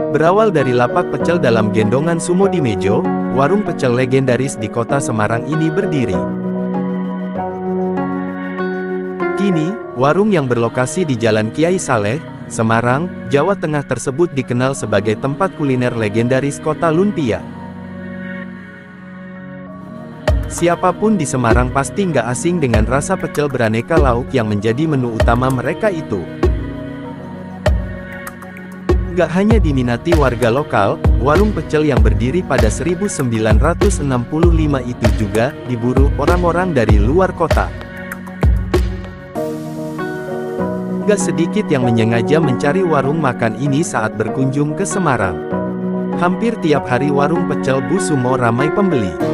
Berawal dari lapak pecel dalam gendongan Sumo di Mejo, warung pecel legendaris di kota Semarang ini berdiri. Kini, warung yang berlokasi di Jalan Kiai Saleh, Semarang, Jawa Tengah tersebut dikenal sebagai tempat kuliner legendaris kota lumpia. Siapapun di Semarang pasti nggak asing dengan rasa pecel beraneka lauk yang menjadi menu utama mereka itu. Gak hanya diminati warga lokal, warung pecel yang berdiri pada 1965 itu juga diburu orang-orang dari luar kota. Gak sedikit yang menyengaja mencari warung makan ini saat berkunjung ke Semarang. Hampir tiap hari warung pecel Bu Sumo ramai pembeli.